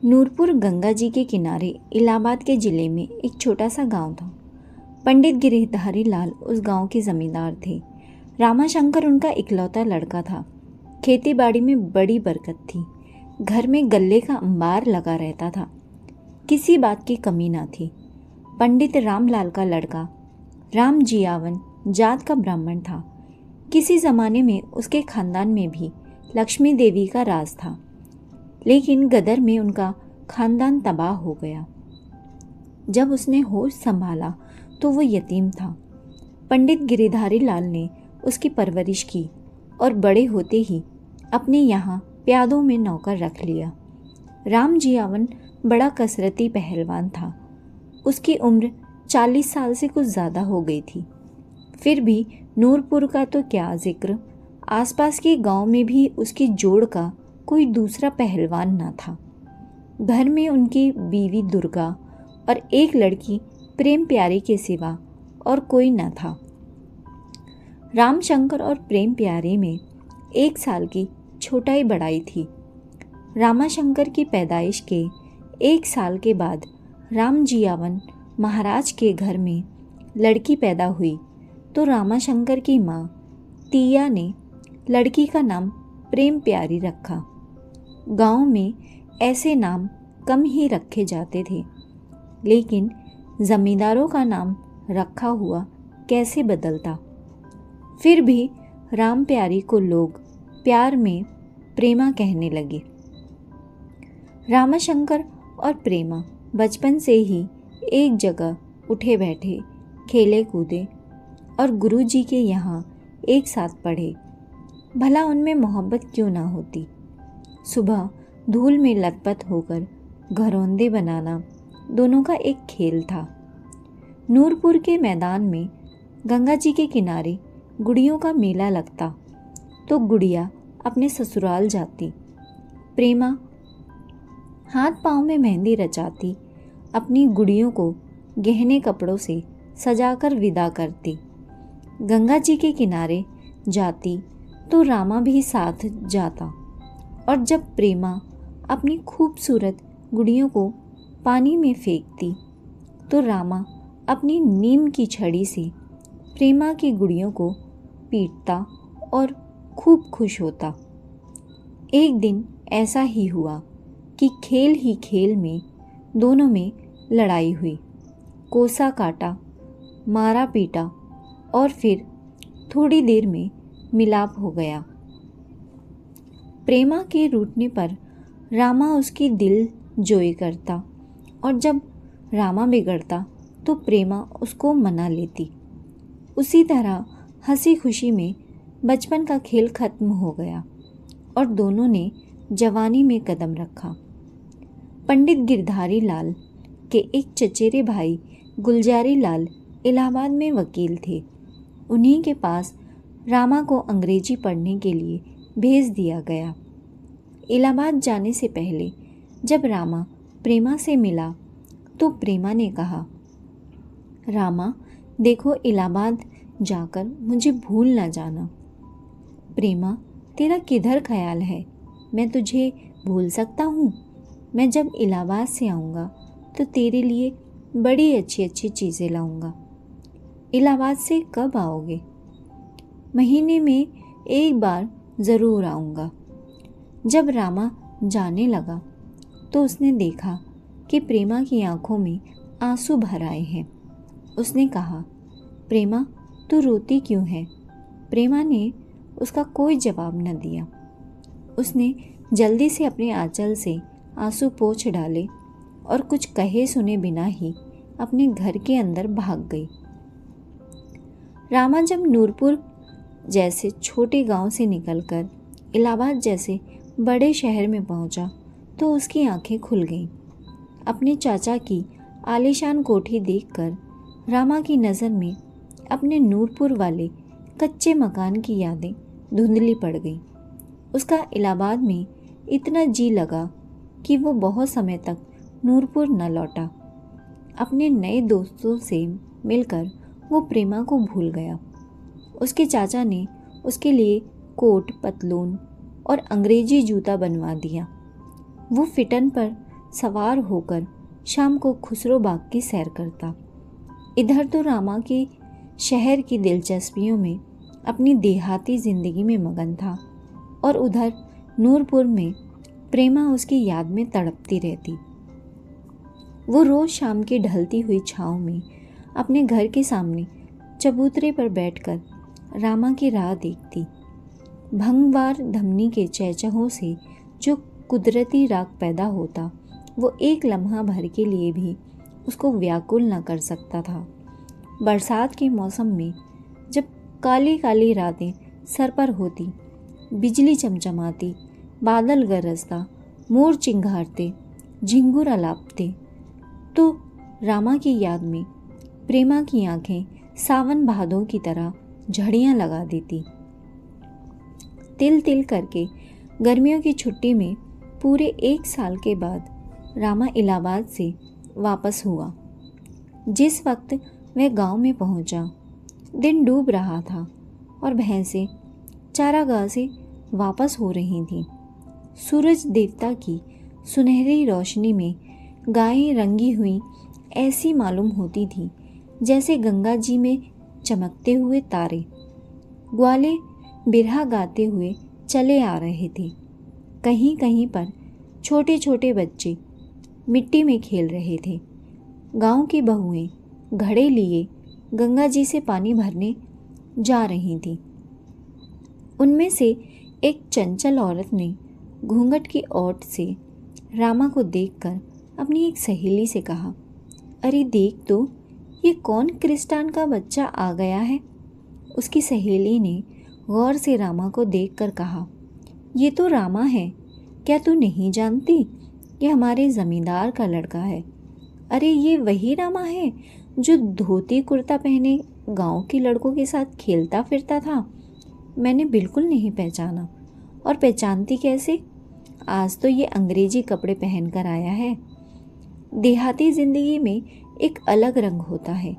नूरपुर गंगा जी के किनारे इलाहाबाद के ज़िले में एक छोटा सा गांव था। पंडित गिरधारी लाल उस गांव के ज़मींदार थे। रामाशंकर उनका इकलौता लड़का था। खेती बाड़ी में बड़ी बरकत थी। घर में गल्ले का अंबार लगा रहता था। किसी बात की कमी ना थी। पंडित रामलाल का लड़का राम जियावन जात का ब्राह्मण था। किसी ज़माने में उसके खानदान में भी लक्ष्मी देवी का राज था, लेकिन गदर में उनका खानदान तबाह हो गया। जब उसने होश संभाला तो वो यतीम था। पंडित गिरधारी लाल ने उसकी परवरिश की और बड़े होते ही अपने यहाँ प्यादों में नौकर रख लिया। राम जियावन बड़ा कसरती पहलवान था। उसकी उम्र 40 साल से कुछ ज़्यादा हो गई थी। फिर भी नूरपुर का तो क्या जिक्र, आसपास के गांव में भी उसकी जोड़ का कोई दूसरा पहलवान न था। घर में उनकी बीवी दुर्गा और एक लड़की प्रेम प्यारी के सिवा और कोई न था। रामशंकर और प्रेम प्यारे में 1 साल की छोटाई बड़ाई थी। रामाशंकर की पैदाइश के 1 साल के बाद राम जियावन महाराज के घर में लड़की पैदा हुई तो रामाशंकर की माँ तिया ने लड़की का नाम प्रेम प्यारी रखा। गांव में ऐसे नाम कम ही रखे जाते थे, लेकिन ज़मींदारों का नाम रखा हुआ कैसे बदलता। फिर भी राम प्यारी को लोग प्यार में प्रेमा कहने लगे। रामाशंकर और प्रेमा बचपन से ही एक जगह उठे बैठे, खेले कूदे और गुरुजी के यहाँ एक साथ पढ़े। भला उनमें मोहब्बत क्यों ना होती। सुबह धूल में लथपथ होकर घरौंदे बनाना दोनों का एक खेल था। नूरपुर के मैदान में गंगा जी के किनारे गुड़ियों का मेला लगता तो गुड़िया अपने ससुराल जाती। प्रेमा हाथ पाँव में मेहंदी रचाती, अपनी गुड़ियों को गहने कपड़ों से सजाकर विदा करती। गंगा जी के किनारे जाती तो रामा भी साथ जाता और जब प्रेमा अपनी खूबसूरत गुड़ियों को पानी में फेंकती तो रामा अपनी नीम की छड़ी से प्रेमा की गुड़ियों को पीटता और खूब खुश होता। एक दिन ऐसा ही हुआ कि खेल ही खेल में दोनों में लड़ाई हुई। कोसा काटा, मारा पीटा और फिर थोड़ी देर में मिलाप हो गया। प्रेमा के रूठने पर रामा उसकी दिल जोई करता और जब रामा बिगड़ता तो प्रेमा उसको मना लेती। उसी तरह हंसी खुशी में बचपन का खेल खत्म हो गया और दोनों ने जवानी में कदम रखा। पंडित गिरधारी लाल के एक चचेरे भाई गुलजारी लाल इलाहाबाद में वकील थे। उन्हीं के पास रामा को अंग्रेजी पढ़ने के लिए भेज दिया गया। इलाहाबाद जाने से पहले जब रामा प्रेमा से मिला तो प्रेमा ने कहा, रामा देखो, इलाहाबाद जाकर मुझे भूल ना जाना। प्रेमा, तेरा किधर ख्याल है, मैं तुझे भूल सकता हूँ। मैं जब इलाहाबाद से आऊँगा तो तेरे लिए बड़ी अच्छी अच्छी चीज़ें लाऊँगा। इलाहाबाद से कब आओगे? महीने में एक बार ज़रूर आऊँगा। जब रामा जाने लगा तो उसने देखा कि प्रेमा की आंखों में आंसू भर आए हैं। उसने कहा, प्रेमा तू रोती क्यों है? प्रेमा ने उसका कोई जवाब न दिया। उसने जल्दी से अपने आंचल से आंसू पोंछ डाले और कुछ कहे सुने बिना ही अपने घर के अंदर भाग गई। रामा जब नूरपुर जैसे छोटे गांव से निकलकर इलाहाबाद जैसे बड़े शहर में पहुंचा तो उसकी आंखें खुल गईं। अपने चाचा की आलीशान कोठी देखकर रामा की नज़र में अपने नूरपुर वाले कच्चे मकान की यादें धुंधली पड़ गईं। उसका इलाहाबाद में इतना जी लगा कि वो बहुत समय तक नूरपुर न लौटा। अपने नए दोस्तों से मिलकर वो प्रेमा को भूल गया। उसके चाचा ने उसके लिए कोट, पतलून और अंग्रेजी जूता बनवा दिया। वो फिटन पर सवार होकर शाम को खुसरो बाग की सैर करता। इधर तो रामा की शहर की दिलचस्पियों में अपनी देहाती जिंदगी में मगन था और उधर नूरपुर में प्रेमा उसकी याद में तड़पती रहती। वो रोज शाम की ढलती हुई छाँव में अपने घर के सामने चबूतरे पर बैठकर रामा की राह देखती। भंगवार धमनी के चहचहों से जो कुदरती राग पैदा होता वो एक लम्हा भर के लिए भी उसको व्याकुल न कर सकता था। बरसात के मौसम में जब काली काली रातें सर पर होती, बिजली चमचमाती, बादल गरजता, मोर चिंघारते, झिंगुर अलापते, तो रामा की याद में प्रेमा की आंखें सावन भादों की तरह झड़ियाँ लगा देती। तिल तिल करके गर्मियों की छुट्टी में पूरे 1 साल के बाद रामा इलाहाबाद से वापस हुआ। जिस वक्त वह गांव में पहुंचा, दिन डूब रहा था और भैंसें चारागाह से वापस हो रही थीं। सूरज देवता की सुनहरी रोशनी में गायें रंगी हुई ऐसी मालूम होती थी जैसे गंगा जी में चमकते हुए तारे। ग्वाले बिरहा गाते हुए चले आ रहे थे। कहीं कहीं पर छोटे छोटे बच्चे मिट्टी में खेल रहे थे। गांव की बहुएं घड़े लिए गंगा जी से पानी भरने जा रही थीं। उनमें से एक चंचल औरत ने घूंघट की ओट से रामा को देखकर अपनी एक सहेली से कहा, अरे देख तो, ये कौन क्रिस्टान का बच्चा आ गया है। उसकी सहेली ने गौर से रामा को देखकर कहा, ये तो रामा है, क्या तू नहीं जानती? ये हमारे ज़मींदार का लड़का है। अरे ये वही रामा है जो धोती कुर्ता पहने गांव के लड़कों के साथ खेलता फिरता था। मैंने बिल्कुल नहीं पहचाना। और पहचानती कैसे? आज तो ये अंग्रेजी कपड़े पहन कर आया है। देहाती ज़िंदगी में एक अलग रंग होता है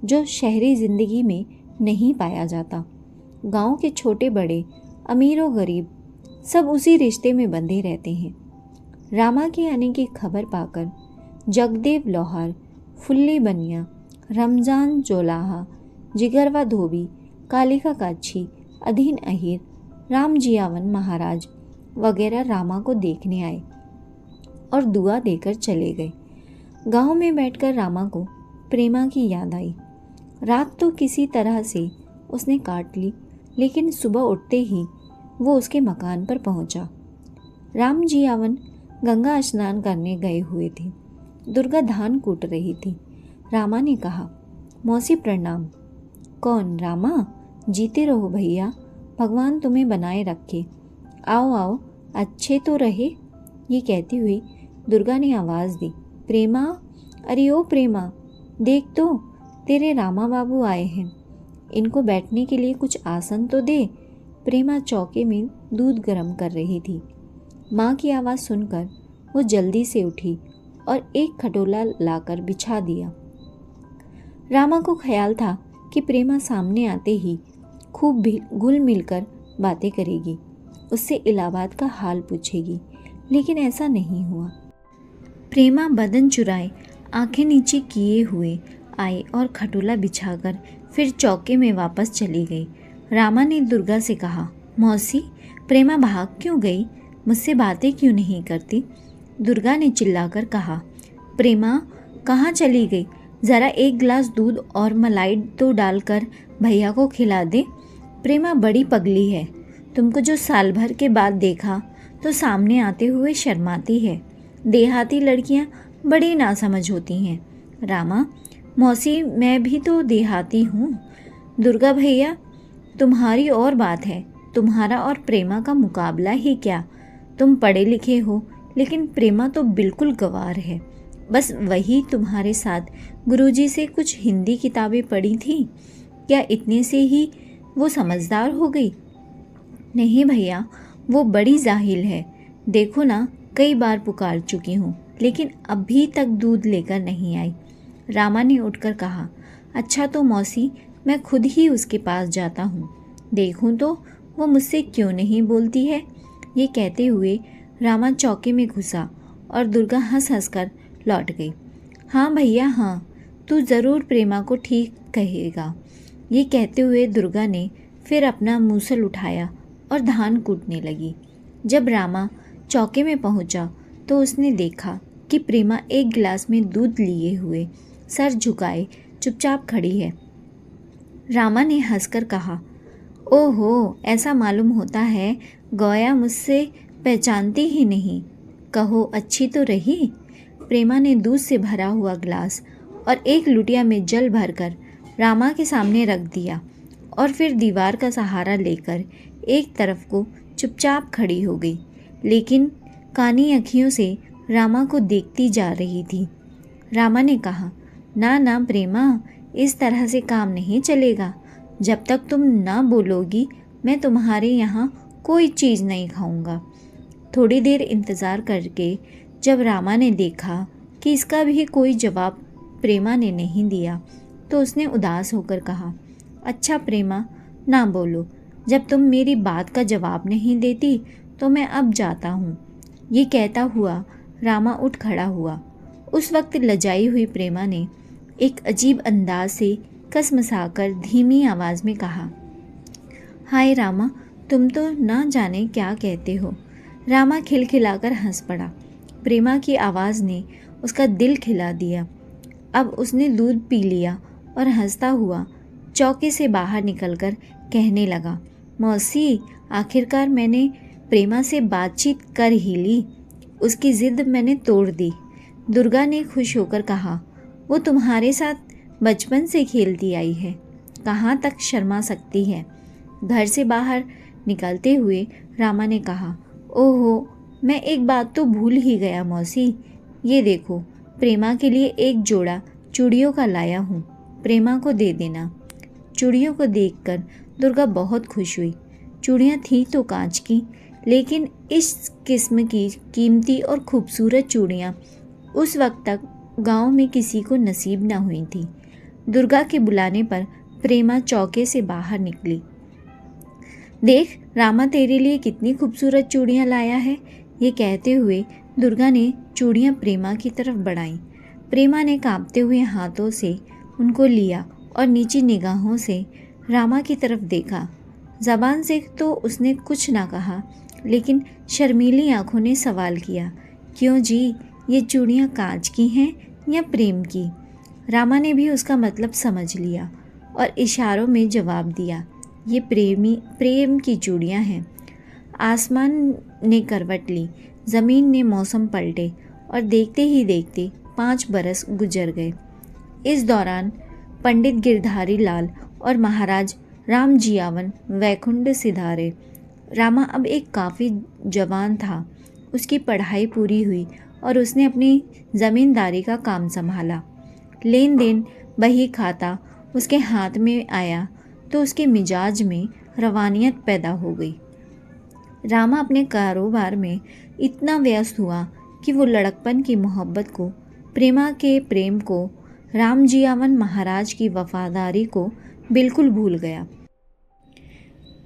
जो शहरी ज़िंदगी में नहीं पाया जाता। गांव के छोटे बड़े, अमीर और गरीब सब उसी रिश्ते में बंधे रहते हैं। रामा के आने की खबर पाकर जगदेव लोहार, फुल्ली बनिया, रमजान जोलाहा, जिगरवा धोबी, कालिका काछी, अधीन अहीर, राम जियावन महाराज वगैरह रामा को देखने आए और दुआ देकर चले गए। गांव में बैठकर रामा को प्रेमा की याद आई। रात तो किसी तरह से उसने काट ली, लेकिन सुबह उठते ही वो उसके मकान पर पहुंचा। राम जियावन गंगा स्नान करने गए हुए थे। दुर्गा धान कूट रही थी। रामा ने कहा, मौसी प्रणाम। कौन? रामा? जीते रहो भैया, भगवान तुम्हें बनाए रखे। आओ आओ, अच्छे तो रहे। ये कहती हुई दुर्गा ने आवाज़ दी, प्रेमा, अरे ओ प्रेमा, देख तो तेरे रामा बाबू आए हैं। इनको बैठने के लिए कुछ आसन तो दे। प्रेमा चौके में दूध गर्म कर रही थी। माँ की आवाज़ सुनकर वो जल्दी से उठी और एक खटोला लाकर बिछा दिया। रामा को ख्याल था कि प्रेमा सामने आते ही खूब भी घुल मिलकर बातें करेगी, उससे इलाहाबाद का हाल पूछेगी, लेकिन ऐसा नहीं हुआ। प्रेमा बदन चुराए आंखें नीचे किए हुए आई और खटोला बिछाकर फिर चौके में वापस चली गई। रामा ने दुर्गा से कहा, मौसी, प्रेमा भाग क्यों गई? मुझसे बातें क्यों नहीं करती? दुर्गा ने चिल्लाकर कहा, प्रेमा कहाँ चली गई? ज़रा एक गिलास दूध और मलाई तो डालकर भैया को खिला दे। प्रेमा बड़ी पगली है। तुमको जो साल भर के बाद देखा तो सामने आते हुए शर्माती है। देहाती लड़कियां बड़ी नासमझ होती हैं। रामा, मौसी मैं भी तो देहाती हूँ। दुर्गा भैया, तुम्हारी और बात है। तुम्हारा और प्रेमा का मुकाबला ही क्या। तुम पढ़े लिखे हो, लेकिन प्रेमा तो बिल्कुल गंवार है। बस वही तुम्हारे साथ गुरुजी से कुछ हिंदी किताबें पढ़ी थी, क्या इतने से ही वो समझदार हो गई? नहीं भैया, वो बड़ी जाहिल है। देखो ना, कई बार पुकार चुकी हूँ, लेकिन अभी तक दूध लेकर नहीं आई। रामा ने उठकर कहा, अच्छा तो मौसी, मैं खुद ही उसके पास जाता हूँ, देखूँ तो वो मुझसे क्यों नहीं बोलती है। ये कहते हुए रामा चौके में घुसा और दुर्गा हंस हंस कर लौट गई। हाँ भैया हाँ, तू ज़रूर प्रेमा को ठीक कहेगा। ये कहते हुए दुर्गा ने फिर अपना मूसल उठाया और धान कूटने लगी। जब रामा चौके में पहुंचा तो उसने देखा कि प्रेमा एक गिलास में दूध लिए हुए सर झुकाए चुपचाप खड़ी है। रामा ने हंसकर कहा, ओहो, ऐसा मालूम होता है गौया मुझसे पहचानती ही नहीं। कहो अच्छी तो रही। प्रेमा ने दूध से भरा हुआ गिलास और एक लुटिया में जल भरकर रामा के सामने रख दिया और फिर दीवार का सहारा लेकर एक तरफ को चुपचाप खड़ी हो गई, लेकिन कानी अखियों से रामा को देखती जा रही थी। रामा ने कहा, ना ना प्रेमा, इस तरह से काम नहीं चलेगा। जब तक तुम ना बोलोगी मैं तुम्हारे यहाँ कोई चीज़ नहीं खाऊंगा। थोड़ी देर इंतज़ार करके जब रामा ने देखा कि इसका भी कोई जवाब प्रेमा ने नहीं दिया तो उसने उदास होकर कहा, अच्छा प्रेमा, ना बोलो। जब तुम मेरी बात का जवाब नहीं देती तो मैं अब जाता हूँ। ये कहता हुआ रामा उठ खड़ा हुआ। उस वक्त लजाई हुई प्रेमा ने एक अजीब अंदाज से कसमसाकर धीमी आवाज़ में कहा, हाय रामा, तुम तो ना जाने क्या कहते हो। रामा खिलखिलाकर हंस पड़ा। प्रेमा की आवाज़ ने उसका दिल खिला दिया। अब उसने दूध पी लिया और हंसता हुआ चौके से बाहर निकलकर कहने लगा, मौसी, आखिरकार मैंने प्रेमा से बातचीत कर ही ली। उसकी ज़िद मैंने तोड़ दी। दुर्गा ने खुश होकर कहा, वो तुम्हारे साथ बचपन से खेलती आई है, कहाँ तक शर्मा सकती है। घर से बाहर निकलते हुए रामा ने कहा, ओहो, मैं एक बात तो भूल ही गया मौसी। ये देखो, प्रेमा के लिए एक जोड़ा चूड़ियों का लाया हूँ, प्रेमा को दे देना। चूड़ियों को देखकर दुर्गा बहुत खुश हुई। चूड़ियाँ थीं तो कांच की, लेकिन इस किस्म की कीमती और खूबसूरत चूड़ियाँ उस वक्त तक गांव में किसी को नसीब न हुई थी। दुर्गा के बुलाने पर प्रेमा चौके से बाहर निकली। देख रामा, तेरे लिए कितनी खूबसूरत चूड़ियाँ लाया है। ये कहते हुए दुर्गा ने चूड़ियाँ प्रेमा की तरफ बढ़ाईं। प्रेमा ने कांपते हुए हाथों से उनको लिया और नीची निगाहों से रामा की तरफ देखा। ज़बान से तो उसने कुछ ना कहा, लेकिन शर्मीली आंखों ने सवाल किया, क्यों जी, ये चूड़ियाँ कांच की हैं या प्रेम की। रामा ने भी उसका मतलब समझ लिया और इशारों में जवाब दिया, ये प्रेम की चूड़ियाँ हैं। आसमान ने करवट ली, ज़मीन ने मौसम पलटे और देखते ही देखते 5 बरस गुजर गए। इस दौरान पंडित गिरधारी लाल और महाराज राम जियावन वैकुंठ सिधारे। रामा अब एक काफ़ी जवान था। उसकी पढ़ाई पूरी हुई और उसने अपनी ज़मींदारी का काम संभाला। लेन देन बही खाता उसके हाथ में आया तो उसके मिजाज में रवानियत पैदा हो गई। रामा अपने कारोबार में इतना व्यस्त हुआ कि वो लड़कपन की मोहब्बत को, प्रेमा के प्रेम को, राम जियावन महाराज की वफादारी को बिल्कुल भूल गया।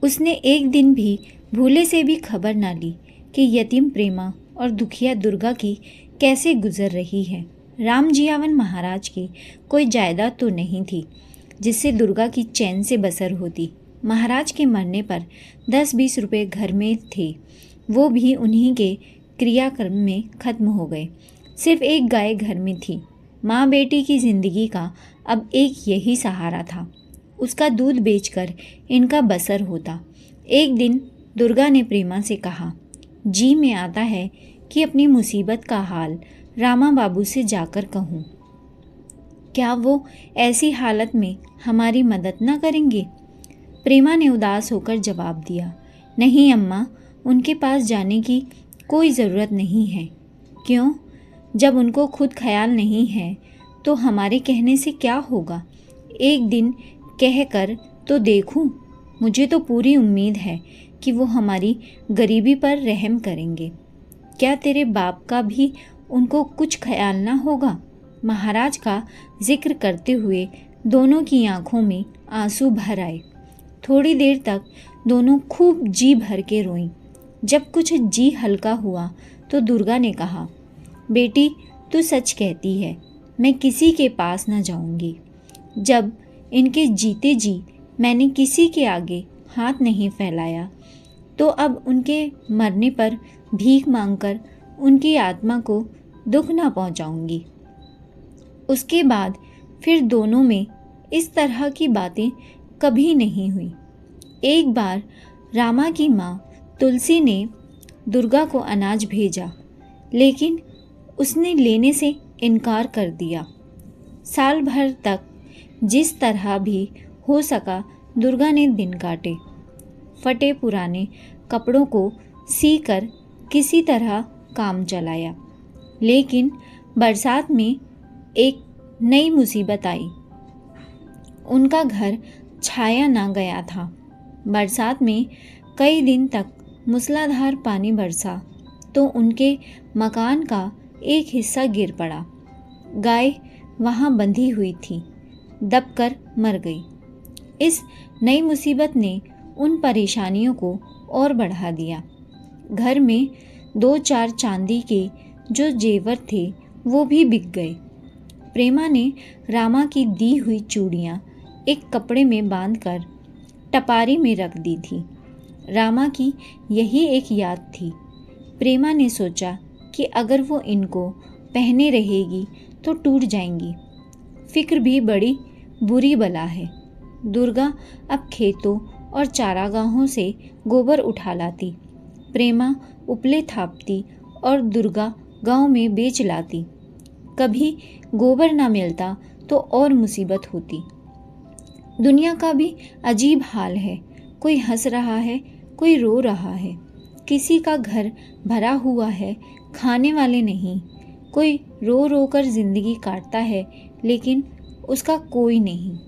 उसने एक दिन भी भूले से भी खबर ना ली कि यतीम प्रेमा और दुखिया दुर्गा की कैसे गुजर रही है। राम जियावन महाराज की कोई जायदाद तो नहीं थी जिससे दुर्गा की चैन से बसर होती। महाराज के मरने पर 10-20 रुपए घर में थे, वो भी उन्हीं के क्रियाक्रम में ख़त्म हो गए। सिर्फ एक गाय घर में थी। माँ बेटी की ज़िंदगी का अब एक यही सहारा था। उसका दूध बेचकर इनका बसर होता। एक दिन दुर्गा ने प्रेमा से कहा, जी में आता है कि अपनी मुसीबत का हाल रामा बाबू से जाकर कहूँ। क्या वो ऐसी हालत में हमारी मदद न करेंगे? प्रेमा ने उदास होकर जवाब दिया, नहीं अम्मा, उनके पास जाने की कोई ज़रूरत नहीं है। क्यों? जब उनको खुद ख्याल नहीं है तो हमारे कहने से क्या होगा? एक दिन कह कर तो देखूं। मुझे तो पूरी उम्मीद है कि वो हमारी गरीबी पर रहम करेंगे। क्या तेरे बाप का भी उनको कुछ ख्याल ना होगा? महाराज का जिक्र करते हुए दोनों की आंखों में आंसू भर आए। थोड़ी देर तक दोनों खूब जी भर के रोईं। जब कुछ जी हल्का हुआ तो दुर्गा ने कहा, बेटी तू सच कहती है, मैं किसी के पास न जाऊंगी। जब इनके जीते जी मैंने किसी के आगे हाथ नहीं फैलाया, तो अब उनके मरने पर भीख मांगकर उनकी आत्मा को दुख न पहुंचाऊंगी। उसके बाद फिर दोनों में इस तरह की बातें कभी नहीं हुई। एक बार रामा की माँ तुलसी ने दुर्गा को अनाज भेजा, लेकिन उसने लेने से इनकार कर दिया। साल भर तक जिस तरह भी हो सका दुर्गा ने दिन काटे। फटे पुराने कपड़ों को सी कर किसी तरह काम चलाया। लेकिन बरसात में एक नई मुसीबत आई। उनका घर छाया ना गया था। बरसात में कई दिन तक मूसलाधार पानी बरसा तो उनके मकान का एक हिस्सा गिर पड़ा। गाय वहाँ बंधी हुई थी, दबकर मर गई। इस नई मुसीबत ने उन परेशानियों को और बढ़ा दिया। घर में 2-4 चांदी के जो जेवर थे वो भी बिक गए। प्रेमा ने रामा की दी हुई चूड़ियाँ एक कपड़े में बांधकर टपारी में रख दी थी। रामा की यही एक याद थी। प्रेमा ने सोचा कि अगर वो इनको पहने रहेगी तो टूट जाएंगी। फिक्र भी बड़ी बुरी बला है। दुर्गा अब खेतों और चारागाहों से गोबर उठा लाती। प्रेमा उपले थापती और दुर्गा गांव में बेच लाती। कभी गोबर ना मिलता तो और मुसीबत होती। दुनिया का भी अजीब हाल है। कोई हंस रहा है, कोई रो रहा है। किसी का घर भरा हुआ है, खाने वाले नहीं। कोई रो रो कर जिंदगी काटता है, लेकिन उसका कोई नहीं।